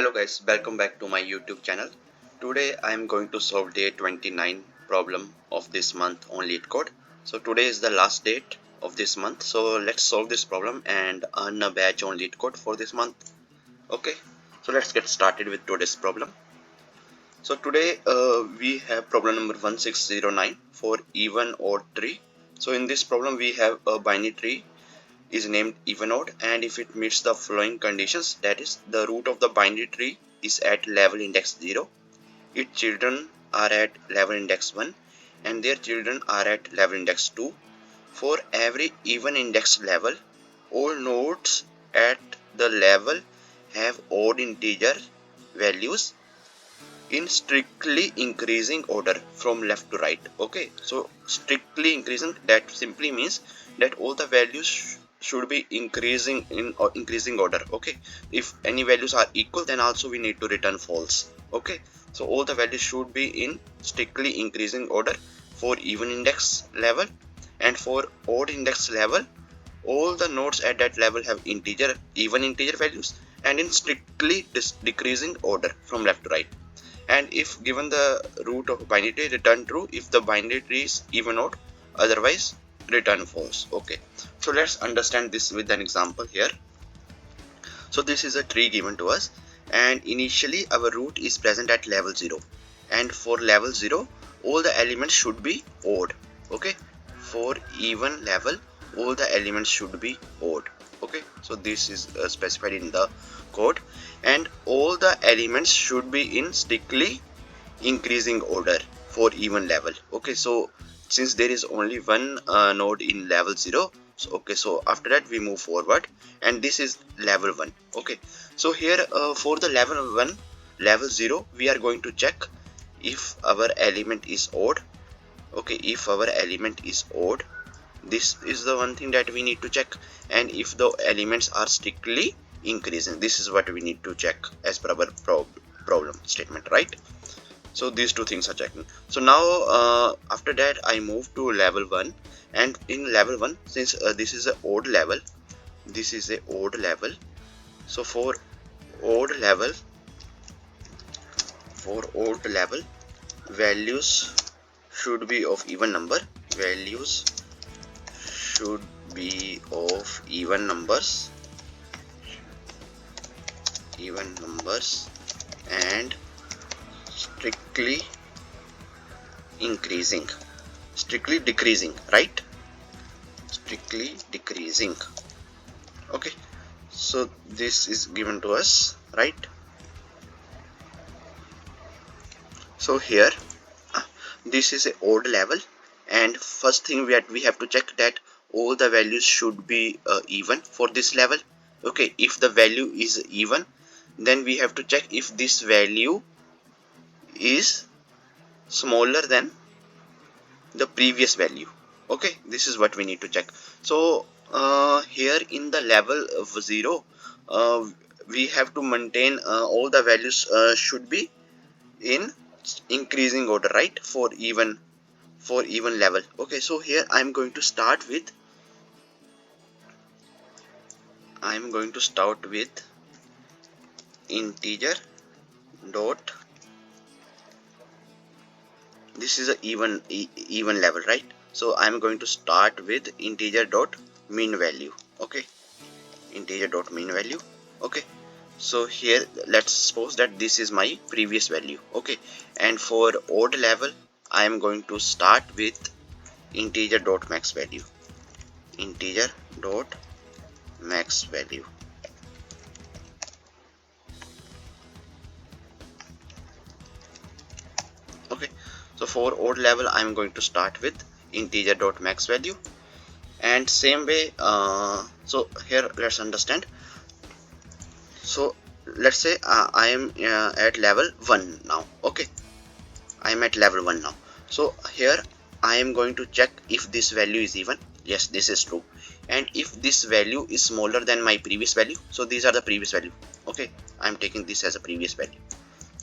Hello guys, welcome back to my YouTube channel. Today I am going to solve day 29 problem of this month on LeetCode. So today is the last date of this month. So let's solve this problem and earn a badge on LeetCode for this month. Okay, so let's get started with today's problem. So today we have problem number 1609 for even odd tree. So in this problem we have a binary tree is named even odd, and if it meets the following conditions, that is the root of the binary tree is at level index 0, its children are at level index 1 and their children are at level index 2. For every even index level, all nodes at the level have odd integer values in strictly increasing order from left to right. Okay, so strictly increasing, that simply means that all the values should be increasing in increasing order. Okay, if any values are equal, then also we need to return false. Okay, so all the values should be in strictly increasing order for even index level, and for odd index level all the nodes at that level have even integer values and in strictly decreasing order from left to right. And if given the root of binary tree, return true if the binary tree is even odd, otherwise return false. Okay, so let's understand this with an example here. So this is a tree given to us, and initially our root is present at level 0, and for level 0 all the elements should be odd. Okay, for even level all the elements should be odd. Okay, so this is specified in the code, and all the elements should be in strictly increasing order for even level. Okay, so since there is only one node in level 0, so okay, so after that we move forward, and this is level 1. Okay, so here for the level 0 we are going to check if our element is odd. Okay, if our element is odd, this is the one thing that we need to check, and if the elements are strictly increasing, this is what we need to check as per our problem statement, right? So these two things are checking. So now after that I move to level 1, and in level 1, since this is an odd level, so for odd level values should be of even number, and strictly decreasing, right? Strictly decreasing. Okay, so this is given to us, right? So here this is a odd level, and first thing we have to check that all the values should be even for this level. Okay, if the value is even, then we have to check if this value is smaller than the previous value. Okay, this is what we need to check. So here in the level of 0 we have to maintain all the values should be in increasing order, right? For even level. Okay, so here I'm going to start with integer dot, this is a even level, right? So I'm going to start with integer dot mean value. Okay, integer dot mean value. Okay, so here let's suppose that this is my previous value. Okay, and for odd level I am going to start with integer dot max value. Okay, so for odd level I am going to start with integer dot max value, and same way so here let's understand. So let's say I am at level 1 now. Okay, I am at level 1 now. So here I am going to check if this value is even. Yes, this is true. And if this value is smaller than my previous value, so these are the previous value. Okay, I am taking this as a previous value.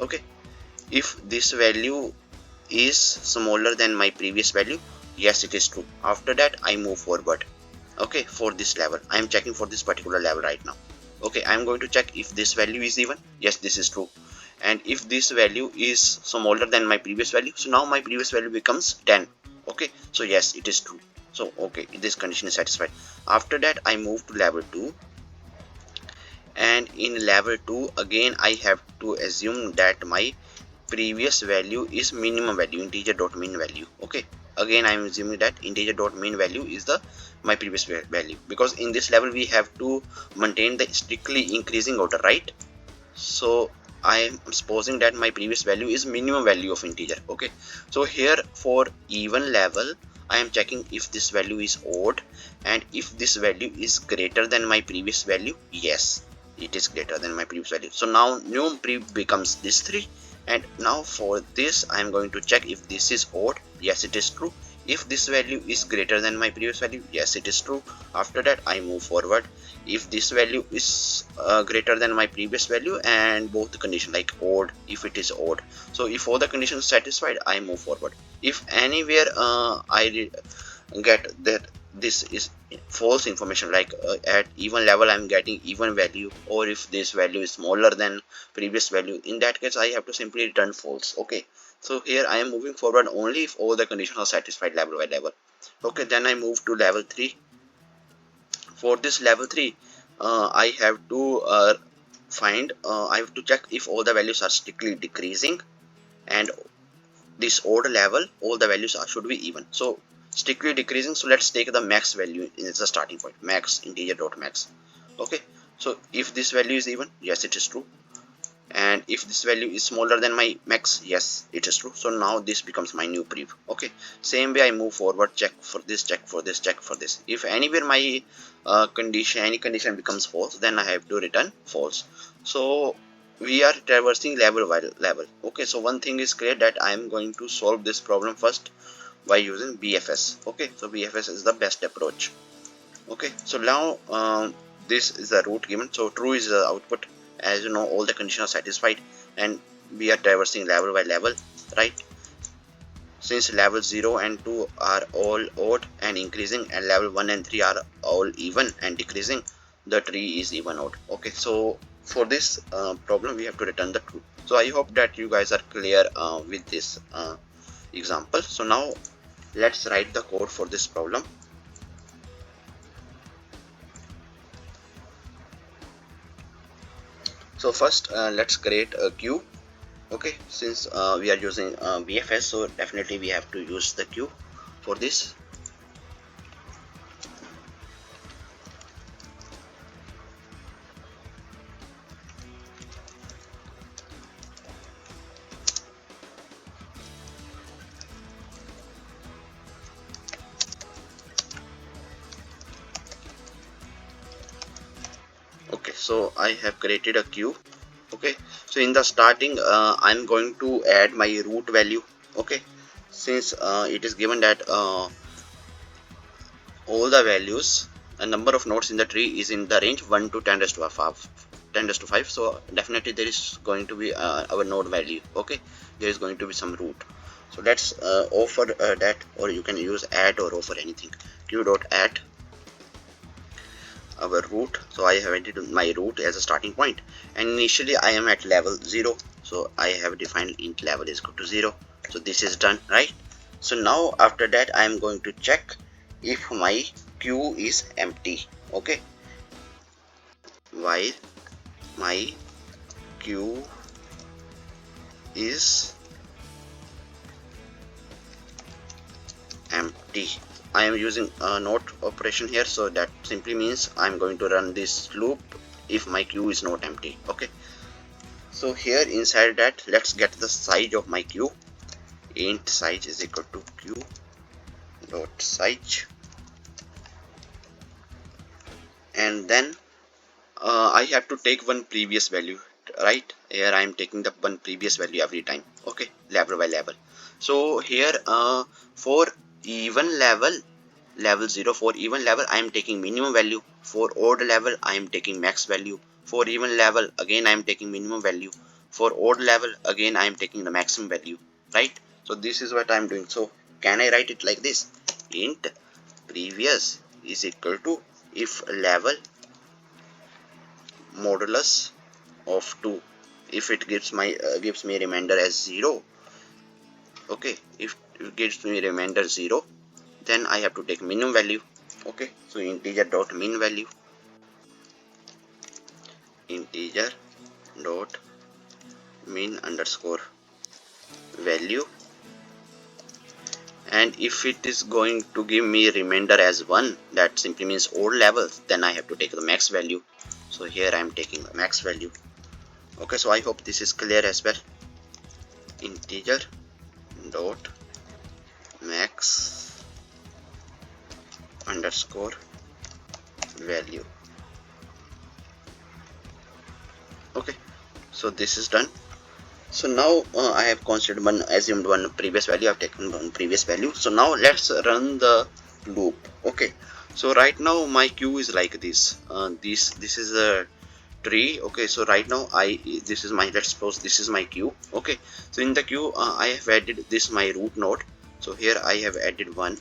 Okay, if this value is smaller than my previous value, yes, it is true. After that I move forward. Okay, for this level I am checking for this particular level right now. Okay, I'm going to check if this value is even. Yes, this is true. And if this value is smaller than my previous value, so now my previous value becomes 10. Okay, so yes, it is true. So okay, this condition is satisfied. After that, I move to level 2, and in level 2 again I have to assume that my previous value is minimum value, integer dot mean value. Okay, again I am assuming that integer dot mean value is the my previous value, because in this level we have to maintain the strictly increasing order, right? So I am supposing that my previous value is minimum value of integer. Okay, so here for even level I am checking if this value is odd, and if this value is greater than my previous value. Yes, it is greater than my previous value. So now new pre becomes this 3, and now for this I am going to check if this is odd. Yes, it is true. If this value is greater than my previous value, yes, it is true. After that I move forward. If this value is greater than my previous value, and both the condition like odd, if it is odd, so if all the conditions satisfied, I move forward. If anywhere I get that this is false information, like at even level I'm getting even value, or if this value is smaller than previous value, in that case I have to simply return false. Okay, so here I am moving forward only if all the conditions are satisfied level by level. Okay, then I move to level 3. For this level 3, I have to I have to check if all the values are strictly decreasing, and this odd level all the values should be even. So strictly decreasing, so let's take the max value as the starting point, max integer dot max. Okay, so if this value is even, yes, it is true. And if this value is smaller than my max, yes, it is true. So now this becomes my new prev. Okay, same way I move forward, check for this, check for this, check for this. If anywhere my any condition becomes false, then I have to return false. So we are traversing level by level. Okay, so one thing is clear, that I am going to solve this problem first by using BFS. Okay, so BFS is the best approach. Okay, so now this is the root given, so true is the output. As you know, all the conditions are satisfied, and we are traversing level by level, right? Since level 0 and 2 are all odd and increasing, and level 1 and 3 are all even and decreasing, the tree is even odd. Okay, so for this problem we have to return the true. So I hope that you guys are clear with this example. So now let's write the code for this problem. So first let's create a queue. Okay, since we are using BFS, so definitely we have to use the queue for this. Okay, so I have created a queue. Okay, so in the starting I'm going to add my root value. Okay, since it is given that all the values and number of nodes in the tree is in the range 1 to 10 raised to 5, so definitely there is going to be our node value. Okay, there is going to be some root, so let's offer that, or you can use add or offer anything. Q dot add our root. So I have added my root as a starting point, and initially I am at level 0, so I have defined int level is equal to 0. So this is done, right? So now after that I am going to check if my queue is empty. Okay, while my queue is empty, I am using a not operation here, so that simply means I am going to run this loop if my queue is not empty. Okay, so here inside that, let's get the size of my queue. Int size is equal to queue dot size, and then I have to take one previous value, right? Here I am taking the one previous value every time. Okay, level by level. So here for even level 0, for even level I am taking minimum value. For odd level I am taking max value. For even level again I am taking minimum value. For odd level again I am taking the maximum value, right? So this is what I am doing. So can I write it like this? Int previous is equal to if level modulus of 2. If it gives me remainder as 0, okay, if it gives me remainder 0, then I have to take minimum value. Okay, so integer dot min value, integer dot min underscore value, and if it is going to give me remainder as 1, that simply means odd level, then I have to take the max value. So here I am taking the max value. Okay, so I hope this is clear as well. Integer dot max underscore value. Okay, so this is done. So now I have considered assumed one previous value. I have taken one previous value. So now let's run the loop. Okay, so right now my queue is like this. This is a tree. Okay, so right now this is my, let's suppose this is my queue. Okay, so in the queue I have added this my root node. So here I have added one.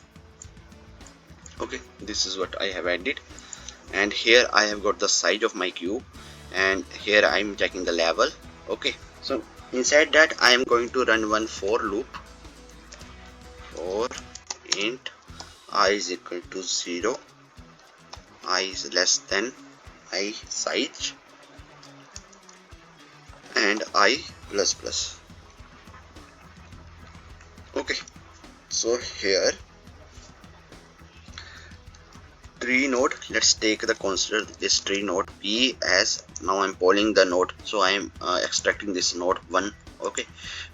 Okay, this is what I have added, and here I have got the size of my queue, and here I am checking the level. Okay, so inside that I am going to run one for loop for int I is equal to 0, I is less than I size, and I plus plus. Okay, so here tree node, let's take the consider this tree node p as, now I'm polling the node, so I am extracting this node 1. Okay,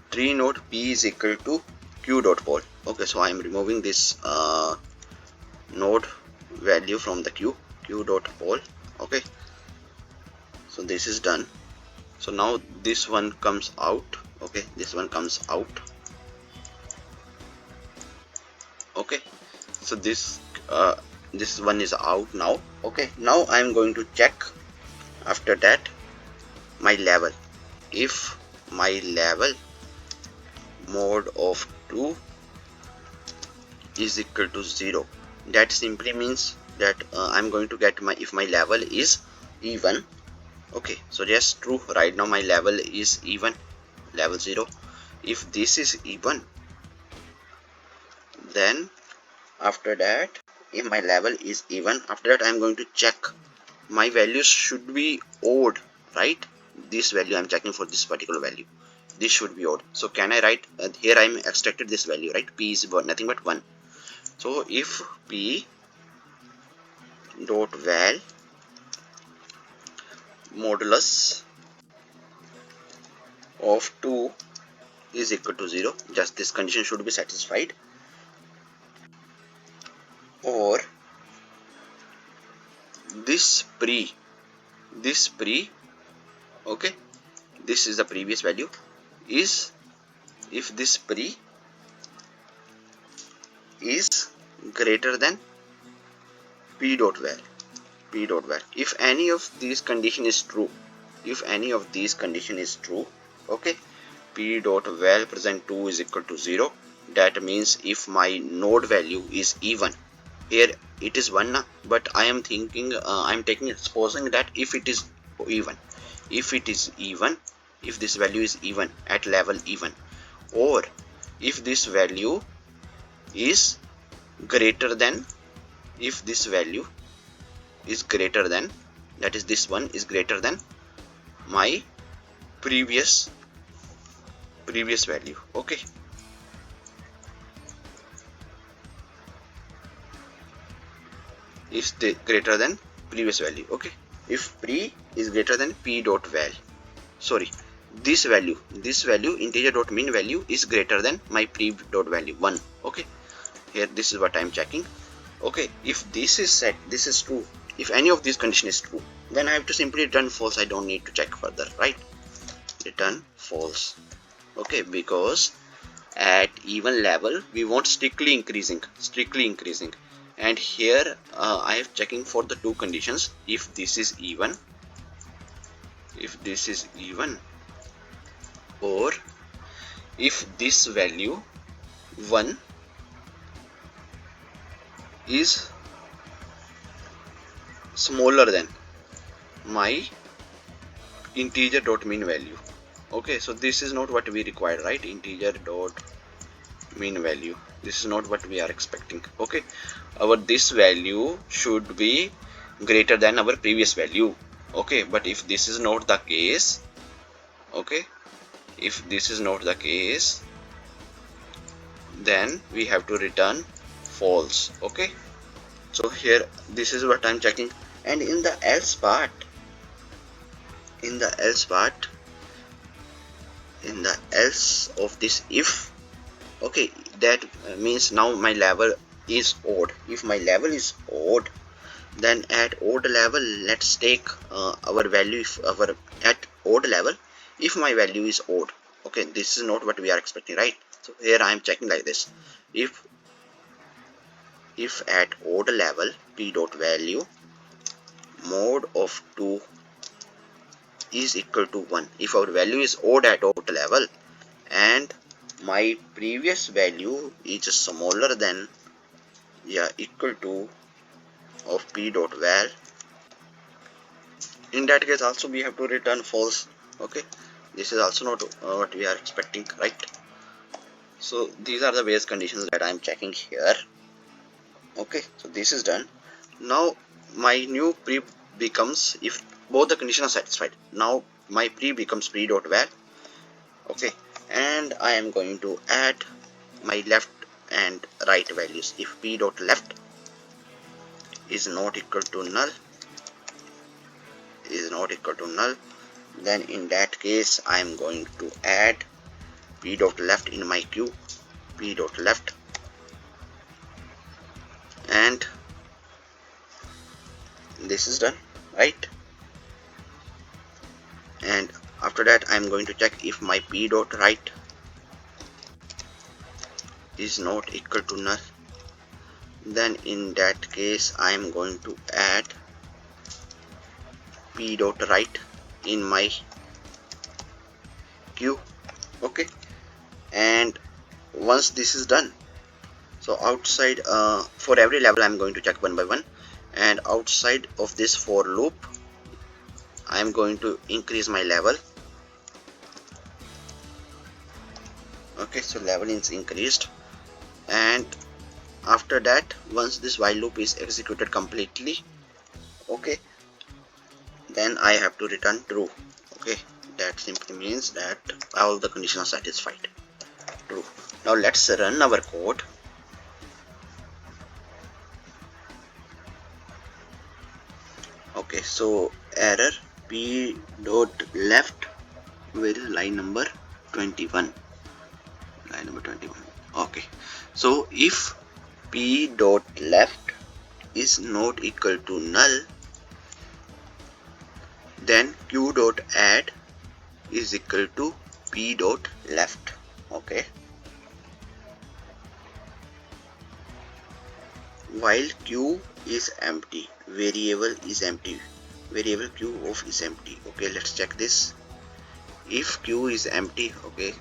tree node p is equal to q dot poll. Okay, so I am removing this node value from the q dot poll. Okay, so this is done. So now this one comes out. Okay, this one comes out. Okay, so this one is out now. Okay, now I am going to check after that my level. If my level mod of 2 is equal to 0, that simply means that I'm going to get my, if my level is even. Okay, so yes, true, right now my level is even, level 0. If this is even, then after that, if my level is even, after that I am going to check my values should be odd, right? This value I am checking for this particular value, this should be odd. So can I write here I am extracted this value, right? P is nothing but 1. So if p dot val modulus of 2 is equal to 0, just this condition should be satisfied, or this pre, okay, this is the previous value, is if this pre is greater than p dot val. If any of these condition is true, okay, p dot val present 2 is equal to 0, that means if my node value is even, here it is 1 now, but I am thinking I'm supposing that if it is even, if this value is even at level even, or if this value is greater than, if this value is greater than, that is this one is greater than my previous value. Okay, is greater than previous value. Okay, if pre is greater than p dot val, sorry, this value integer dot min value is greater than my pre dot value 1. Okay, here this is what I am checking. Okay, if this is set, this is true, if any of these condition is true, then I have to simply return false. I don't need to check further, right? Return false. Okay, because at even level we want strictly increasing, and here I am checking for the two conditions. If this is even, or if this value 1 is smaller than my integer dot mean value. Okay, so this is not what we require, right? Integer dot mean value, this is not what we are expecting. Okay, our this value should be greater than our previous value. Okay, but if this is not the case, okay, if this is not the case, then we have to return false. Okay, so here this is what I'm checking. And in the else part, in the else of this if, okay, that means now my level is odd. If my level is odd, then at odd level, let's take our value. If our at odd level, if my value is odd, okay, this is not what we are expecting, right? So here I am checking like this. If at odd level p dot value mod of 2 is equal to 1, if our value is odd at odd level and my previous value is smaller than, yeah, equal to of p dot val, in that case also we have to return false. Okay, this is also not what we are expecting, right? So these are the base conditions that I am checking here. Okay, so this is done. Now my new pre becomes, if both the conditions are satisfied, now my pre becomes pre dot val. Okay, and I am going to add my left and right values. If p dot left is not equal to null, then in that case I am going to add p dot left in my queue, p dot left, and this is done, right? And after that I am going to check if my p dot right is not equal to null, then in that case I am going to add p dot right in my queue. Okay, and once this is done, so outside for every level I'm going to check one by one, and outside of this for loop I am going to increase my level. Okay, so level is increased, and after that once this while loop is executed completely, okay, then I have to return true. Okay, that simply means that all the conditions are satisfied, true. Now let's run our code. Okay, so error p dot left, where is line number 21, line number 21. Okay, so if p dot left is not equal to null, then q dot add is equal to p dot left. Okay, while q is empty, variable is empty, variable q of is empty. Okay, let's check this. If q is empty, okay,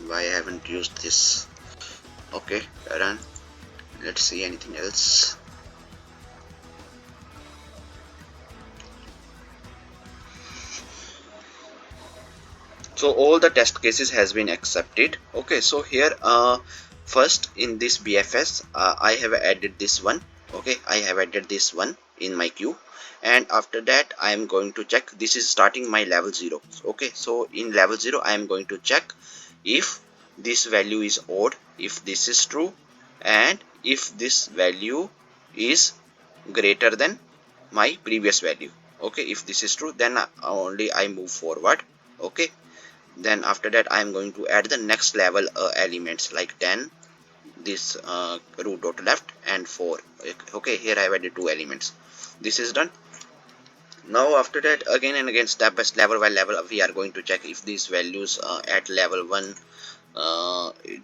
why I haven't used this? Okay, run. Let's see anything else. So all the test cases has been accepted. Okay, so here first in this BFS I have added this one. Okay, I have added this one in my queue, and after that I am going to check, this is starting my level 0. Okay, so in level 0 I am going to check if this value is odd, if this is true, and if this value is greater than my previous value. Okay, if this is true, then only I move forward. Okay, then after that I am going to add the next level elements like 10, this root dot left, and 4. Okay, here I have added 2 elements. This is done. Now after that, again and again, step by step, level by level, we are going to check if these values at level 1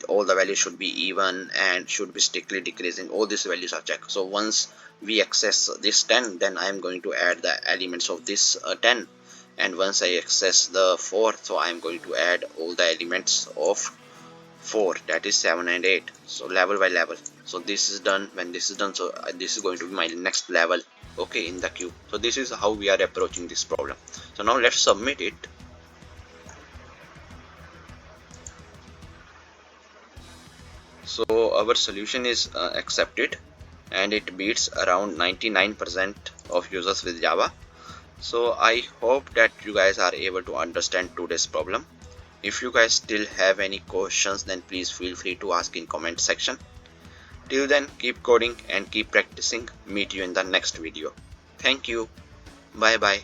all the values should be even and should be strictly decreasing. All these values are checked. So once we access this 10, then I am going to add the elements of this 10, and once I access the 4, so I am going to add all the elements of 4, that is 7 and 8. So level by level. So this is done. When this is done, so this is going to be my next level, okay, in the queue. So this is how we are approaching this problem. So now let's submit it. So our solution is accepted, and it beats around 99% of users with Java. So I hope that you guys are able to understand today's problem. If you guys still have any questions, then please feel free to ask in comment section. Till then, keep coding and keep practicing. Meet you in the next video. Thank you. Bye bye.